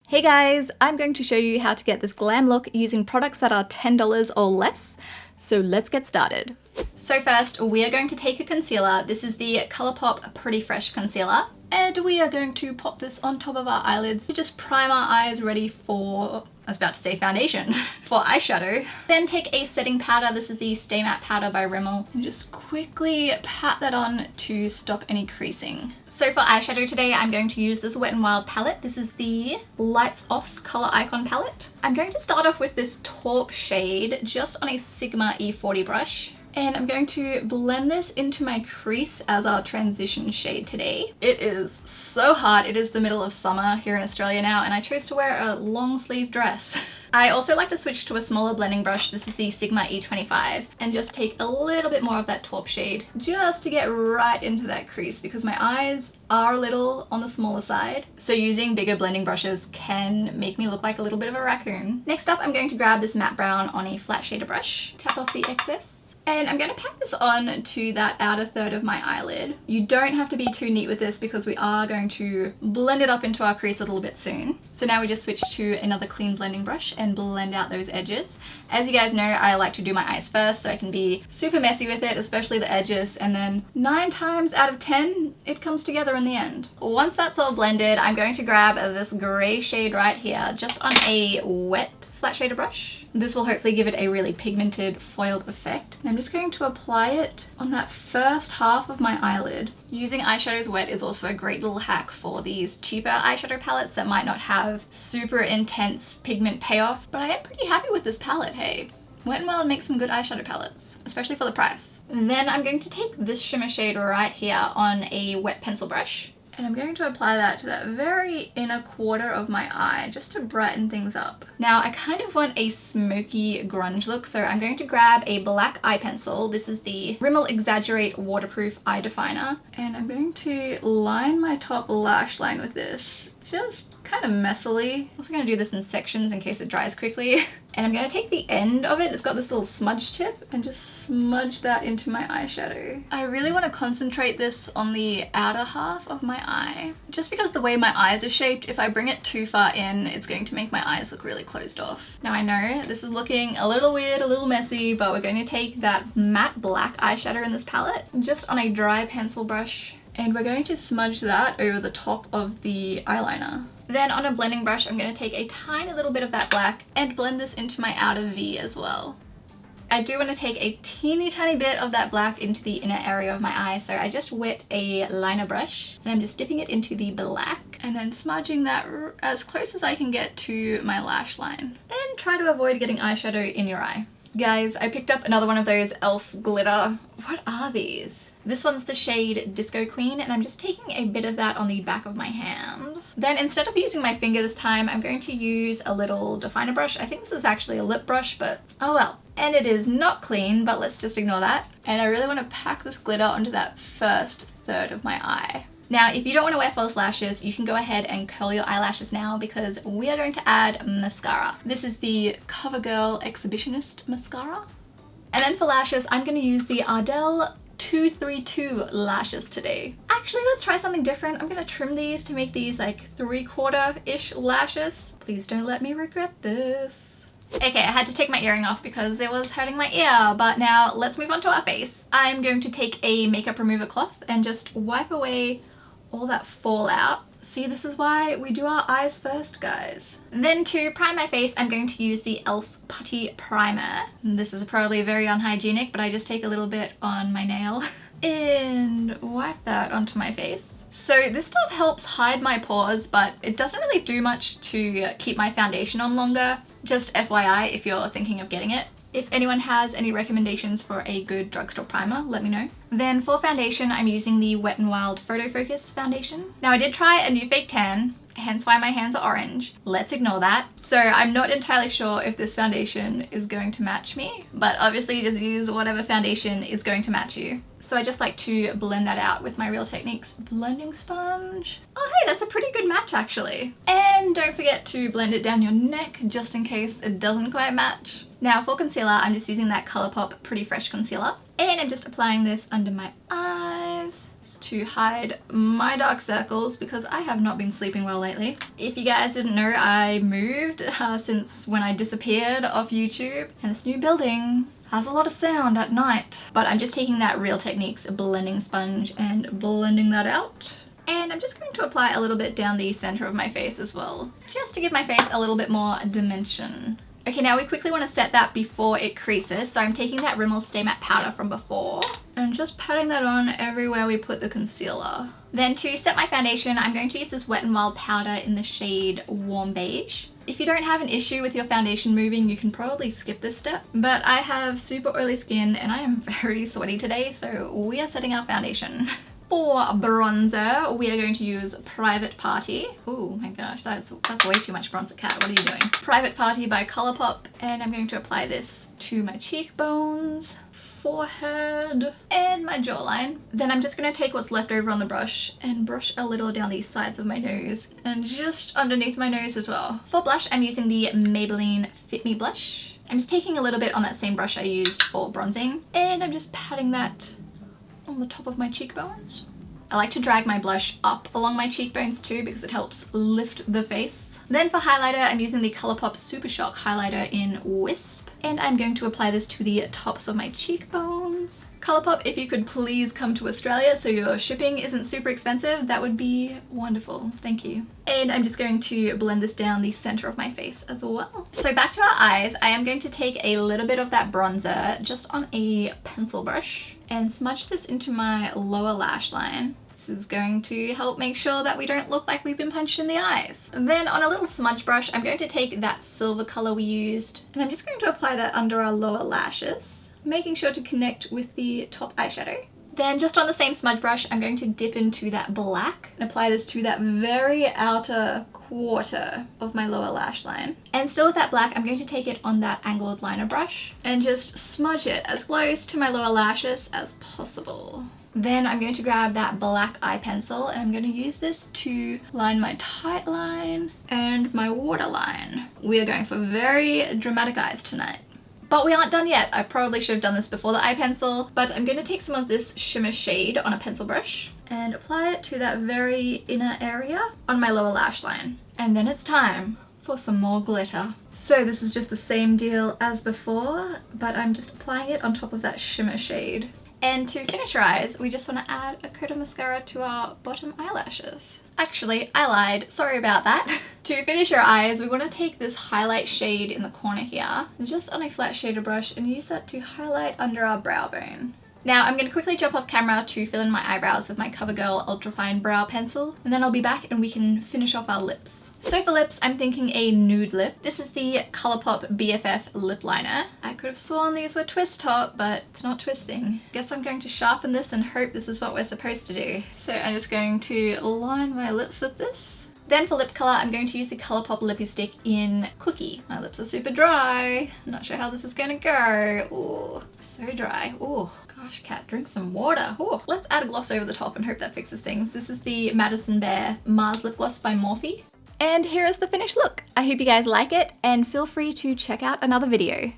Hey guys, I'm going to show you how to get this glam look using products that are $10 or less. So let's get started. So first, we are going to take a concealer. This is the ColourPop Pretty Fresh Concealer. And we are going to pop this on top of our eyelids to just prime our eyes ready for, I was about to say foundation, for eyeshadow. Then take a setting powder. This is the Stay Matte Powder by Rimmel. And just quickly pat that on to stop any creasing. So for eyeshadow today, I'm going to use this Wet n Wild palette. This is the Lights Off Color Icon palette. I'm going to start off with this taupe shade just on a Sigma E40 brush. And I'm going to blend this into my crease as our transition shade today. It is so hot. It is the middle of summer here in Australia now, and I chose to wear a long sleeve dress. I also like to switch to a smaller blending brush. This is the Sigma E25, and just take a little bit more of that taupe shade just to get right into that crease because my eyes are a little on the smaller side. So using bigger blending brushes can make me look like a little bit of a raccoon. Next up, I'm going to grab this matte brown on a flat shader brush, tap off the excess. And I'm going to pack this on to that outer third of my eyelid. You don't have to be too neat with this because we are going to blend it up into our crease a little bit soon. So now we just switch to another clean blending brush and blend out those edges. As you guys know, I like to do my eyes first so I can be super messy with it, especially the edges, and then 9 times out of 10, it comes together in the end. Once that's all blended, I'm going to grab this gray shade right here, just on a wet flat shader brush. This will hopefully give it a really pigmented foiled effect. And I'm just going to apply it on that first half of my eyelid. Using eyeshadows wet is also a great little hack for these cheaper eyeshadow palettes that might not have super intense pigment payoff, but I am pretty happy with this palette, hey. Wet n Wild makes some good eyeshadow palettes, especially for the price. And then I'm going to take this shimmer shade right here on a wet pencil brush. And I'm going to apply that to that very inner quarter of my eye just to brighten things up. Now I kind of want a smoky grunge look, so I'm going to grab a black eye pencil. This is the Rimmel Exaggerate Waterproof Eye Definer. And I'm going to line my top lash line with this, just kind of messily. I'm also going to do this in sections in case it dries quickly. And I'm going to take the end of it, it's got this little smudge tip, and just smudge that into my eyeshadow. I really want to concentrate this on the outer half of my eye. Just because the way my eyes are shaped, if I bring it too far in, it's going to make my eyes look really closed off. Now I know this is looking a little weird, a little messy, but we're going to take that matte black eyeshadow in this palette, just on a dry pencil brush, and we're going to smudge that over the top of the eyeliner. Then on a blending brush, I'm going to take a tiny little bit of that black and blend this into my outer V as well. I do want to take a teeny tiny bit of that black into the inner area of my eye, so I just wet a liner brush and I'm just dipping it into the black and then smudging that as close as I can get to my lash line. And try to avoid getting eyeshadow in your eye. Guys, I picked up another one of those e.l.f. glitter. What are these? This one's the shade Disco Queen, and I'm just taking a bit of that on the back of my hand. Then instead of using my finger this time, I'm going to use a little definer brush. I think this is actually a lip brush, but oh well. And it is not clean, but let's just ignore that. And I really want to pack this glitter onto that first third of my eye. Now, if you don't want to wear false lashes, you can go ahead and curl your eyelashes now because we are going to add mascara. This is the Covergirl Exhibitionist mascara. And then for lashes, I'm going to use the Ardell 232 lashes today. Actually, let's try something different. I'm going to trim these to make these like 3/4-ish lashes. Please don't let me regret this. Okay, I had to take my earring off because it was hurting my ear, but now let's move on to our face. I'm going to take a makeup remover cloth and just wipe away all that fallout. See, this is why we do our eyes first, guys. Then to prime my face, I'm going to use the e.l.f. Putty Primer. This is probably very unhygienic, but I just take a little bit on my nail and wipe that onto my face. So this stuff helps hide my pores, but it doesn't really do much to keep my foundation on longer. Just FYI if you're thinking of getting it. If anyone has any recommendations for a good drugstore primer, let me know. Then for foundation, I'm using the Wet n Wild Photo Focus foundation. Now I did try a new fake tan, hence why my hands are orange. Let's ignore that. So I'm not entirely sure if this foundation is going to match me, but obviously just use whatever foundation is going to match you. So I just like to blend that out with my Real Techniques blending sponge. Oh hey, that's a pretty good match actually. And don't forget to blend it down your neck just in case it doesn't quite match. Now for concealer, I'm just using that ColourPop Pretty Fresh Concealer. And I'm just applying this under my eyes. just to hide my dark circles because I have not been sleeping well lately. If you guys didn't know, I moved since when I disappeared off YouTube, and this new building has a lot of sound at night. But I'm just taking that Real Techniques blending sponge and blending that out. And I'm just going to apply a little bit down the center of my face as well, just to give my face a little bit more dimension. Okay, now we quickly want to set that before it creases, so I'm taking that Rimmel Stay Matte powder from before and just patting that on everywhere we put the concealer. Then to set my foundation, I'm going to use this Wet n Wild powder in the shade Warm Beige. If you don't have an issue with your foundation moving, you can probably skip this step, but I have super oily skin and I am very sweaty today, so we are setting our foundation. For bronzer, we are going to use Private Party. Oh my gosh, that's way too much bronzer, Kat. What are you doing? Private Party by Colourpop, and I'm going to apply this to my cheekbones, forehead, and my jawline. Then I'm just going to take what's left over on the brush and brush a little down the sides of my nose and just underneath my nose as well. For blush, I'm using the Maybelline Fit Me blush. I'm just taking a little bit on that same brush I used for bronzing, and I'm just patting that on the top of my cheekbones. I like to drag my blush up along my cheekbones too because it helps lift the face. Then for highlighter, I'm using the Colourpop Super Shock highlighter in Wisp, and I'm going to apply this to the tops of my cheekbones. Colourpop, if you could please come to Australia so your shipping isn't super expensive, that would be wonderful. Thank you. And I'm just going to blend this down the center of my face as well. So back to our eyes, I am going to take a little bit of that bronzer just on a pencil brush and smudge this into my lower lash line. This is going to help make sure that we don't look like we've been punched in the eyes. And then on a little smudge brush, I'm going to take that silver color we used, and I'm just going to apply that under our lower lashes, making sure to connect with the top eyeshadow. Then just on the same smudge brush, I'm going to dip into that black and apply this to that very outer quarter of my lower lash line. And still with that black, I'm going to take it on that angled liner brush and just smudge it as close to my lower lashes as possible. Then I'm going to grab that black eye pencil and I'm going to use this to line my tight line and my waterline. We are going for very dramatic eyes tonight. But we aren't done yet. I probably should have done this before the eye pencil, but I'm going to take some of this shimmer shade on a pencil brush and apply it to that very inner area on my lower lash line. And then it's time for some more glitter. So this is just the same deal as before, but I'm just applying it on top of that shimmer shade. And to finish our eyes, we just want to add a coat of mascara to our bottom eyelashes. Actually, I lied. Sorry about that. To finish our eyes, we want to take this highlight shade in the corner here, just on a flat shader brush, and use that to highlight under our brow bone. Now I'm going to quickly jump off camera to fill in my eyebrows with my Covergirl Ultrafine Brow Pencil, and then I'll be back and we can finish off our lips. So for lips, I'm thinking a nude lip. This is the Colourpop BFF Lip Liner. I could have sworn these were twist top, but it's not twisting. Guess I'm going to sharpen this and hope this is what we're supposed to do. So I'm just going to line my lips with this. Then for lip colour, I'm going to use the Colourpop Lippy Stick in Cookie. My lips are super dry. I'm not sure how this is going to go. Ooh, so dry. Ooh, gosh, Kat, drink some water. Ooh. Let's add a gloss over the top and hope that fixes things. This is the Madison Bear Mars Lip Gloss by Morphe. And here is the finished look. I hope you guys like it and feel free to check out another video.